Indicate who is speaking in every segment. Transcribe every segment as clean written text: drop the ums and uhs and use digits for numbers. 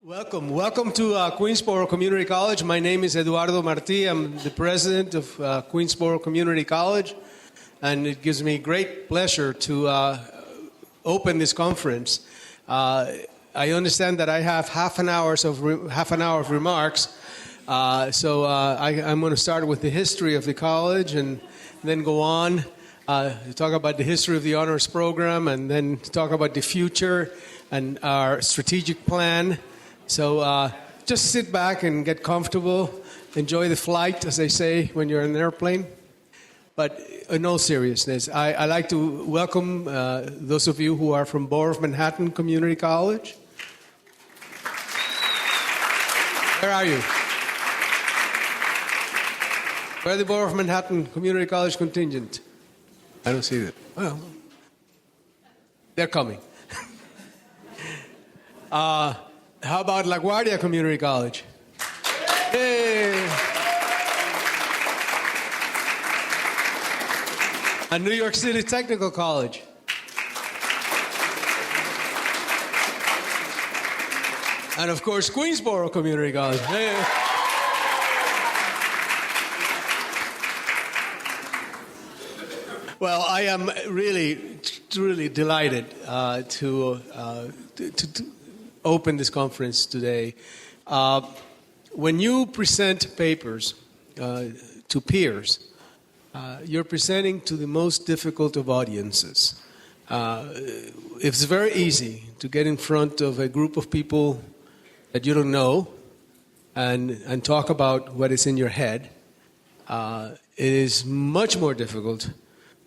Speaker 1: Welcome to Queensboro Community College. My name is Eduardo Martí. I'm the president of Queensboro Community College, and it gives me great pleasure to open this conference. I understand that I have half an hour of remarks, so I'm going to start with the history of the college, and then go on to talk about the history of the honors program, and then talk about the future and our strategic plan. So just sit back and get comfortable, enjoy the flight, as they say when you're in an airplane. But in all seriousness, I like to welcome those of you who are from Borough of Manhattan Community College. Where are you? Where the Borough of Manhattan Community College contingent? I don't see that. Well, they're coming. How about LaGuardia Community College? Hey! And New York City Technical College. And of course, Queensboro Community College. Hey! Well, I am really, truly delighted to open this conference today. When you present papers to peers, you're presenting to the most difficult of audiences. It's very easy to get in front of a group of people that you don't know and talk about what is in your head. It is much more difficult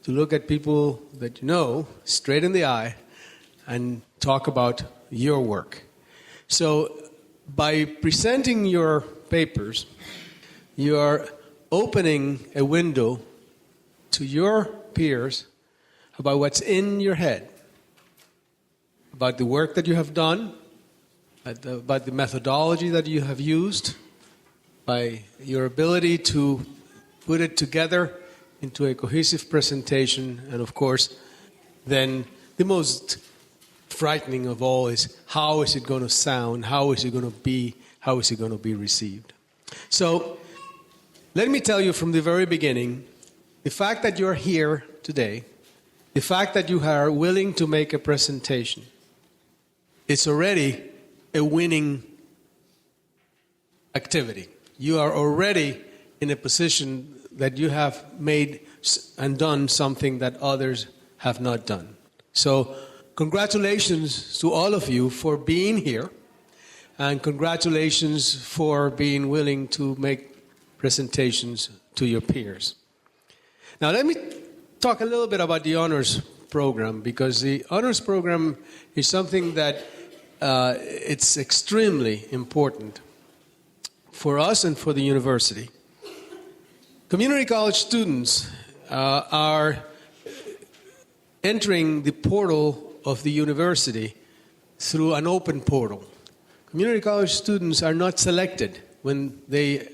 Speaker 1: to look at people that you know straight in the eye and talk about your work. So by presenting your papers, you are opening a window to your peers about what's in your head, about the work that you have done, about the methodology that you have used, by your ability to put it together into a cohesive presentation, and of course, then the most frightening of all is how is it going to sound, how is it going to be received. So let me tell you from the very beginning, the fact that you're here today, the fact that you are willing to make a presentation, it's already a winning activity. You are already in a position that you have made and done something that others have not done. So congratulations to all of you for being here, and congratulations for being willing to make presentations to your peers. Now let me talk a little bit about the honors program, because the honors program is something that it's extremely important for us and for the university. Community college students are entering the portal of the university through an open portal. Community college students are not selected when they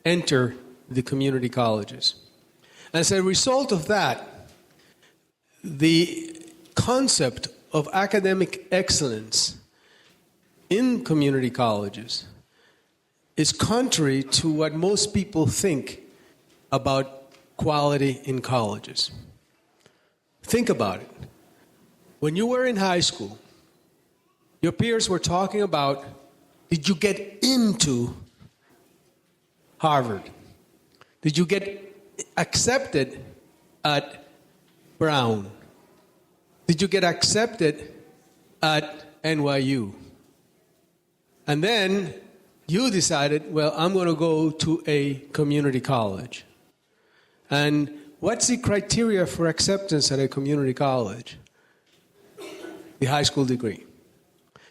Speaker 1: enter the community colleges. As a result of that, the concept of academic excellence in community colleges is contrary to what most people think about quality in colleges. Think about it. When you were in high school, your peers were talking about, did you get into Harvard? Did you get accepted at Brown? Did you get accepted at NYU? And then you decided, well, I'm going to go to a community college. And what's the criteria for acceptance at a community college? The high school degree.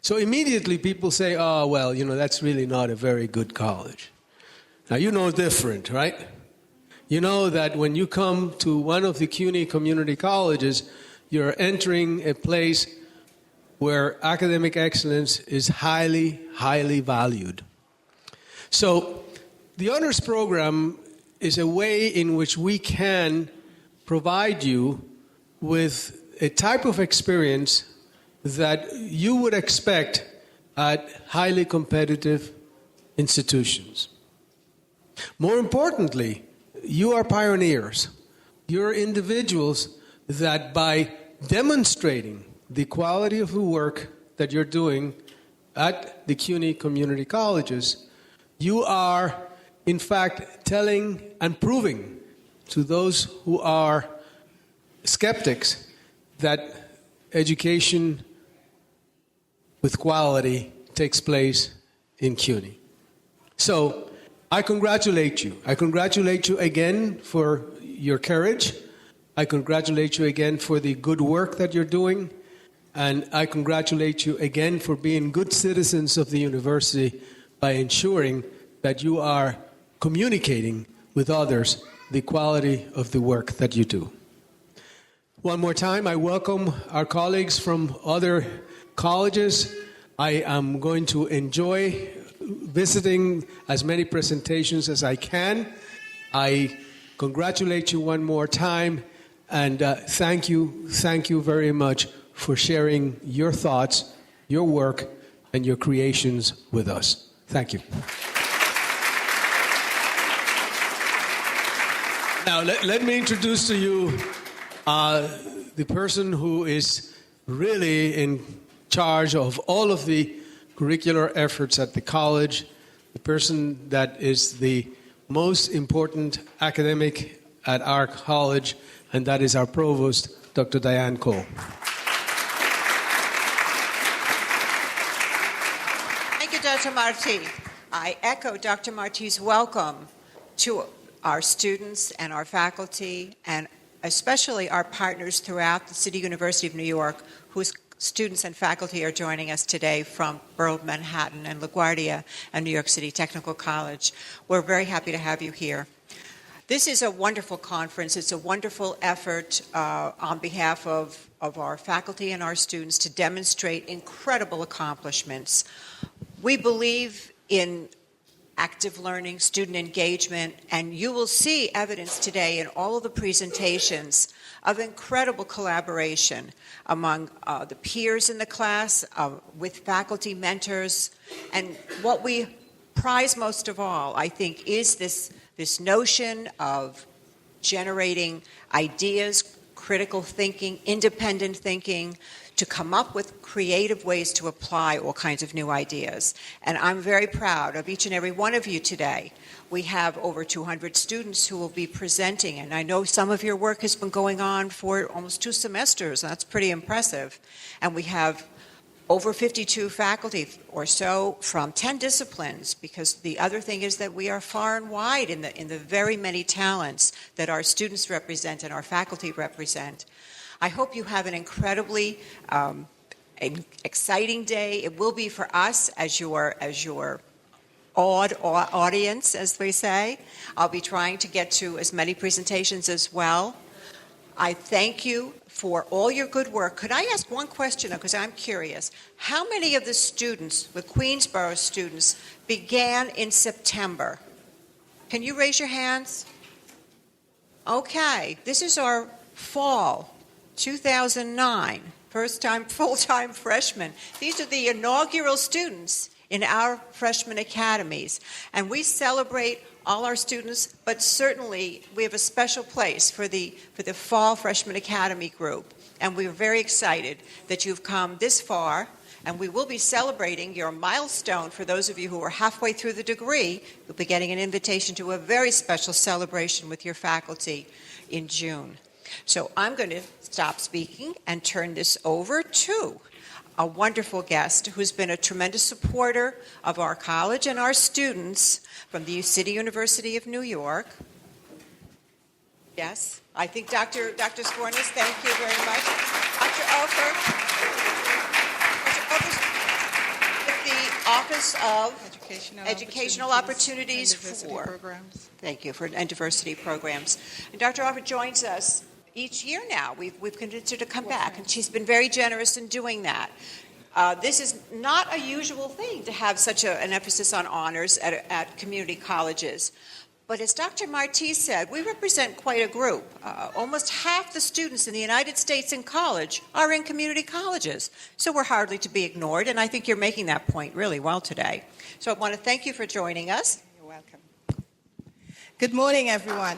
Speaker 1: So immediately people say, oh, well, that's really not a very good college. Now, you know different, right? You know that when you come to one of the CUNY community colleges, you're entering a place where academic excellence is highly, highly valued. So the honors program is a way in which we can provide you with a type of experience that you would expect at highly competitive institutions. More importantly, you are pioneers. You're individuals that by demonstrating the quality of the work that you're doing at the CUNY community colleges, you are, in fact, telling and proving to those who are skeptics that education with quality takes place in CUNY. So I congratulate you. I congratulate you again for your courage. I congratulate you again for the good work that you're doing. And I congratulate you again for being good citizens of the university by ensuring that you are communicating with others the quality of the work that you do. One more time, I welcome our colleagues from other colleges. I am going to enjoy visiting as many presentations as I can. I congratulate you one more time, and thank you very much for sharing your thoughts, your work, and your creations with us. Thank you. Now, let me introduce to you the person who is really in charge of all of the curricular efforts at the college, the person that is the most important academic at our college, and that is our provost, Dr. Diane Cole.
Speaker 2: Thank you, Dr. Marti. I echo Dr. Marti's welcome to our students and our faculty, and especially our partners throughout the City University of New York, whose students and faculty are joining us today from Borough of Manhattan and LaGuardia and New York City Technical College. We're very happy to have you here. This is a wonderful conference. It's a wonderful effort on behalf of our faculty and our students to demonstrate incredible accomplishments. We believe in active learning, student engagement, and you will see evidence today in all of the presentations of incredible collaboration among the peers in the class, with faculty mentors. And what we prize most of all, I think, is this notion of generating ideas, critical thinking, independent thinking, to come up with creative ways to apply all kinds of new ideas. And I'm very proud of each and every one of you today. We have over 200 students who will be presenting, and I know some of your work has been going on for almost 2 semesters. That's pretty impressive. And we have over 52 faculty or so from 10 disciplines, because the other thing is that we are far and wide in the very many talents that our students represent and our faculty represent. I hope you have an incredibly exciting day. It will be for us as your awed audience, as we say. I'll be trying to get to as many presentations as well. I thank you for all your good work. Could I ask one question, though, because I'm curious? How many of the students, the Queensborough students, began in September? Can you raise your hands? Okay, this is our fall. 2009, first-time, full-time freshmen. These are the inaugural students in our freshman academies. And we celebrate all our students, but certainly we have a special place for the Fall Freshman Academy group. And we're very excited that you've come this far, and we will be celebrating your milestone. For those of you who are halfway through the degree, you'll be getting an invitation to a very special celebration with your faculty in June. So I'm going to stop speaking and turn this over to a wonderful guest who's been a tremendous supporter of our college and our students from the City University of New York. Yes, I think Dr. Skornis, thank you very much. Dr. Ofer, with the Office of Educational Opportunities for Programs. Thank you, and Diversity Programs. And Dr. Ofer joins us each year now. We've convinced her to come back, and she's been very generous in doing that. This is not a usual thing to have such an emphasis on honors at community colleges, But as Dr. Marti said, we represent quite a group. Almost half the students in the United States in college are in community colleges. So we're hardly to be ignored, and I think you're making that point really well today. So I want to thank you for joining us.
Speaker 3: You're welcome. Good morning, everyone.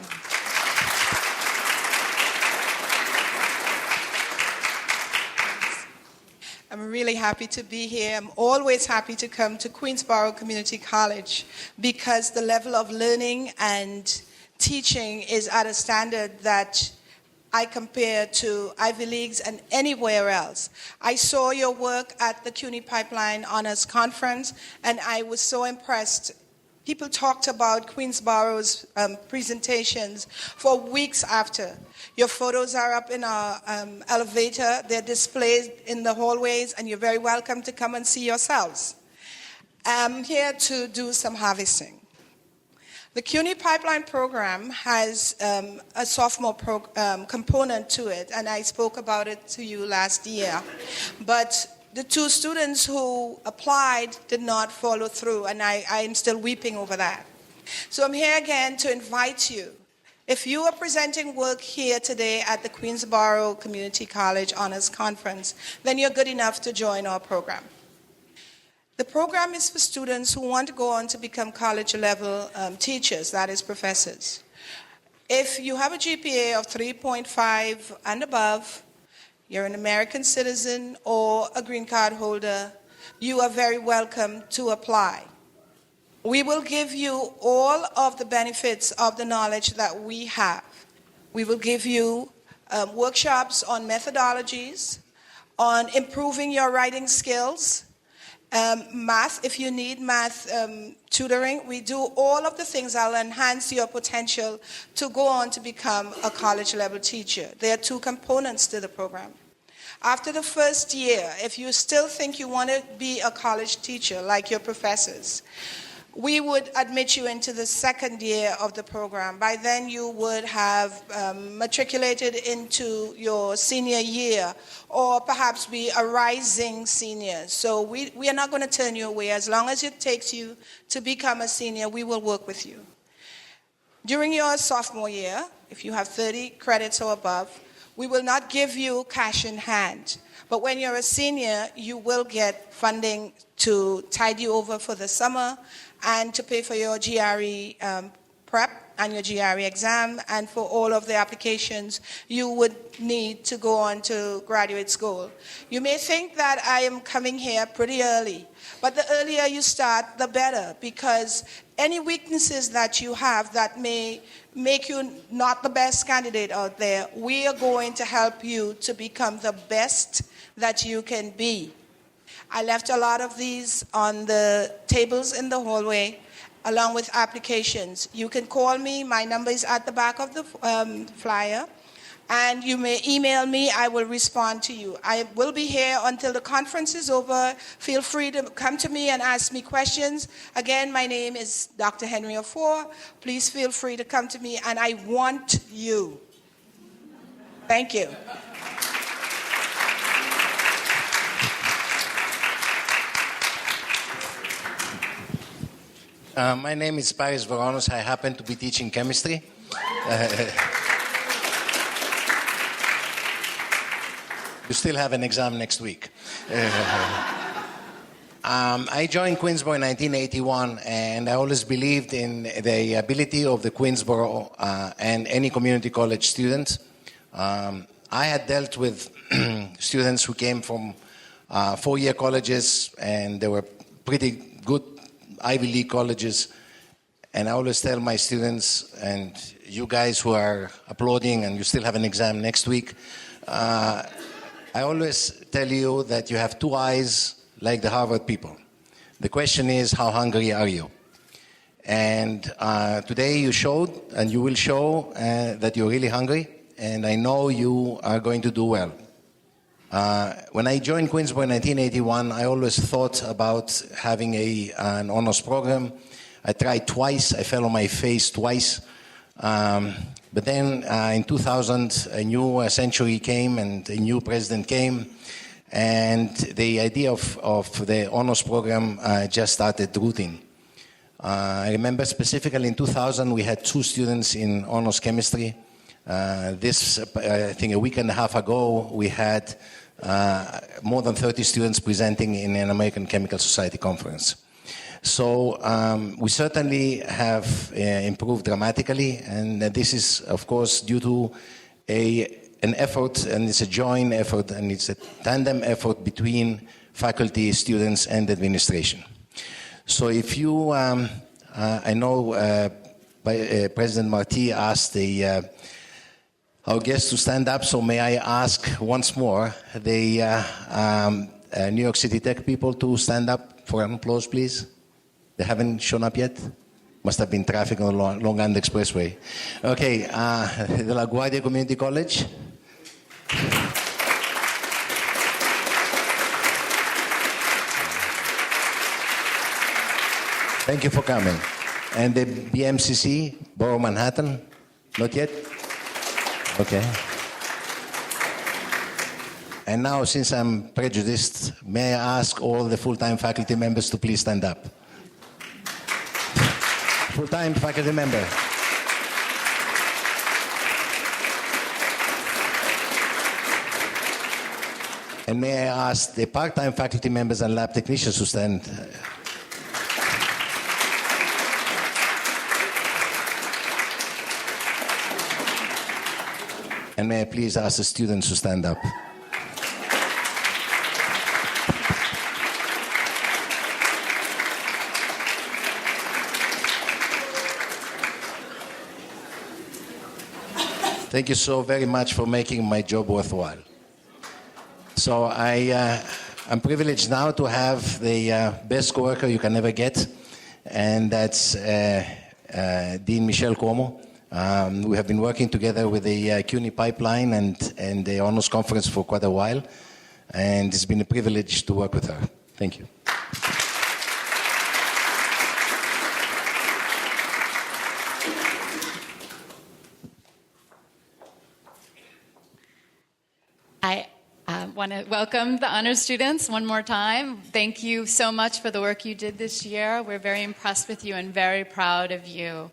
Speaker 3: I'm really happy to be here. I'm always happy to come to Queensborough Community College because the level of learning and teaching is at a standard that I compare to Ivy Leagues and anywhere else. I saw your work at the CUNY Pipeline Honors Conference, and I was so impressed. People talked about Queensborough's presentations for weeks after. Your photos are up in our elevator. They're displayed in the hallways, and you're very welcome to come and see yourselves. I'm here to do some harvesting. The CUNY Pipeline program has a sophomore component to it, and I spoke about it to you last year. But the two students who applied did not follow through, and I am still weeping over that. So I'm here again to invite you. If you are presenting work here today at the Queensborough Community College Honors Conference, then you're good enough to join our program. The program is for students who want to go on to become college-level teachers, that is, professors. If you have a GPA of 3.5 and above, you're an American citizen or a green card holder, you are very welcome to apply. We will give you all of the benefits of the knowledge that we have. We will give you workshops on methodologies, on improving your writing skills, math, if you need math tutoring. We do all of the things that will enhance your potential to go on to become a college-level teacher. There are two components to the program. After the first year, if you still think you want to be a college teacher like your professors, we would admit you into the second year of the program. By then you would have matriculated into your senior year, or perhaps be a rising senior. So we are not going to turn you away. As long as it takes you to become a senior, we will work with you. During your sophomore year, if you have 30 credits or above, we will not give you cash in hand. But when you're a senior, you will get funding to tide you over for the summer and to pay for your GRE prep and your GRE exam, and for all of the applications you would need to go on to graduate school. You may think that I am coming here pretty early, but the earlier you start, the better, because any weaknesses that you have that may make you not the best candidate out there, we are going to help you to become the best that you can be. I left a lot of these on the tables in the hallway, along with applications. You can call me. My number is at the back of the flyer. And you may email me. I will respond to you. I will be here until the conference is over. Feel free to come to me and ask me questions. Again, my name is Dr. Henry Ofor. Please feel free to come to me, and I want you. Thank you.
Speaker 4: My name is Paris Voronos. I happen to be teaching chemistry. You still have an exam next week. I joined Queensborough in 1981, and I always believed in the ability of the Queensborough and any community college student. I had dealt with students who came from four-year colleges, and they were pretty good Ivy League colleges, and I always tell my students, and you guys who are applauding and you still have an exam next week, I always tell you that you have two eyes like the Harvard people. The question is, how hungry are you? And today you showed, and you will show that you're really hungry, and I know you are going to do well. When I joined Queensborough in 1981, I always thought about having an honors program. I tried twice. I fell on my face twice. But then in 2000, a new century came and a new president came. And the idea of the honors program just started rooting. I remember specifically in 2000 we had 2 students in honors chemistry. I think a week and a half ago, we had more than 30 students presenting in an American Chemical Society conference. So we certainly have improved dramatically, and this is, of course, due to an effort, and it's a joint effort, and it's a tandem effort between faculty, students, and administration. So if you, I know President Marti asked our guests to stand up, so may I ask once more the New York City Tech people to stand up for an applause, please? They haven't shown up yet? Must have been traffic on the Long Island Expressway. Okay, the LaGuardia Community College. Thank you for coming. And the BMCC, Borough Manhattan? Not yet? Okay. And now, since I'm prejudiced, may I ask all the full-time faculty members to please stand up? Full-time faculty member. And may I ask the part-time faculty members and lab technicians to stand? And may I please ask the students to stand up? Thank you so very much for making my job worthwhile. So I'm privileged now to have the best coworker you can ever get, and that's Dean Michelle Cuomo. We have been working together with the CUNY pipeline and the honors conference for quite a while, and it's been a privilege to work with her. Thank you.
Speaker 5: I want to welcome the honors students one more time. Thank you so much for the work you did this year. We're very impressed with you and very proud of you.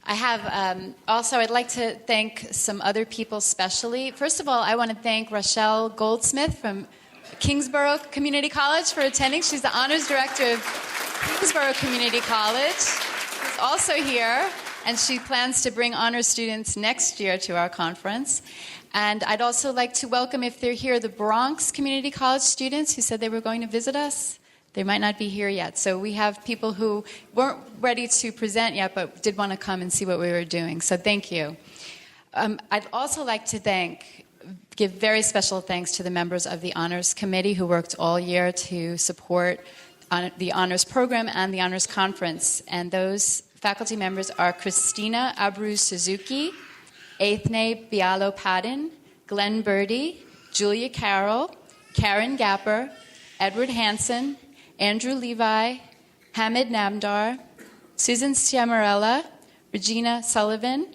Speaker 5: I have also, I'd like to thank some other people specially. First of all, I want to thank Rochelle Goldsmith from Kingsborough Community College for attending. She's the honors director of Kingsborough Community College. She's also here, and she plans to bring honors students next year to our conference. And I'd also like to welcome, if they're here, the Bronx Community College students who said they were going to visit us. They might not be here yet. So we have people who weren't ready to present yet, but did want to come and see what we were doing. So thank you. I'd also like to give very special thanks to the members of the Honors Committee who worked all year to support the Honors Program and the Honors Conference. And those faculty members are Christina Abreu-Suzuki, Aithne Bialo-Padden, Glenn Birdie, Julia Carroll, Karen Gapper, Edward Hansen, Andrew Levi, Hamid Namdar, Susan Sciamarella, Regina Sullivan,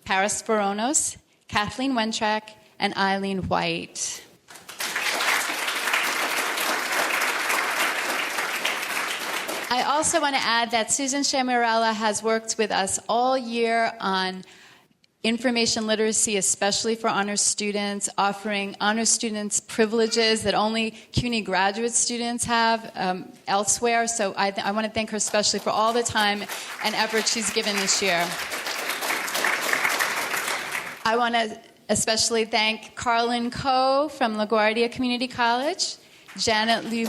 Speaker 5: Paris Voronos, Kathleen Wentrak, and Eileen White. I also want to add that Susan Sciamarella has worked with us all year on information literacy, especially for honors students, offering honors students privileges that only CUNY graduate students have elsewhere. So I want to thank her especially for all the time and effort she's given this year. I want to especially thank Carlin Coe from LaGuardia Community College, Janet Liu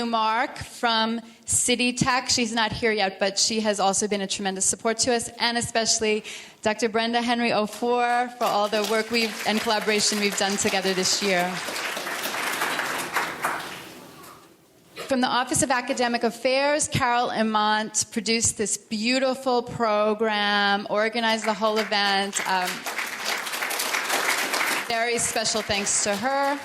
Speaker 5: Mark from City Tech. She's not here yet, but she has also been a tremendous support to us, and especially Dr. Brenda Henry Ofor for all the work and collaboration we've done together this year. From the Office of Academic Affairs, Carol Imont produced this beautiful program, organized the whole event. Very special thanks to her.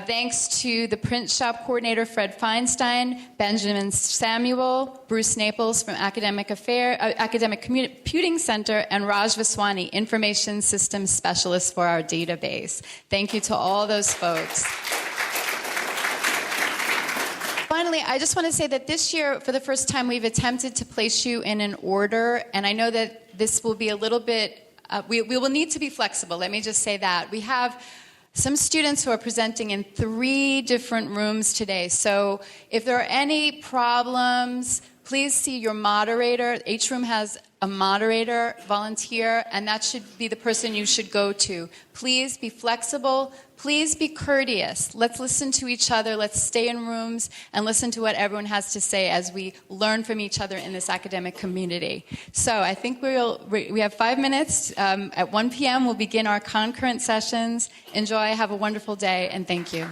Speaker 5: Thanks to the print shop coordinator, Fred Feinstein, Benjamin Samuel, Bruce Naples from Academic Computing Center, and Raj Vaswani, Information Systems Specialist for our database. Thank you to all those folks. finally, I just want to say that this year, for the first time, we've attempted to place you in an order, and I know that this will be a little bit, we will need to be flexible. Let me just say that. We have some students who are presenting in 3 different rooms today, so if there are any problems, please see your moderator. Each room has a moderator, volunteer, and that should be the person you should go to. Please be flexible. Please be courteous. Let's listen to each other. Let's stay in rooms and listen to what everyone has to say as we learn from each other in this academic community. So I think we have 5 minutes. At 1 p.m. we'll begin our concurrent sessions. Enjoy. Have a wonderful day, and thank you.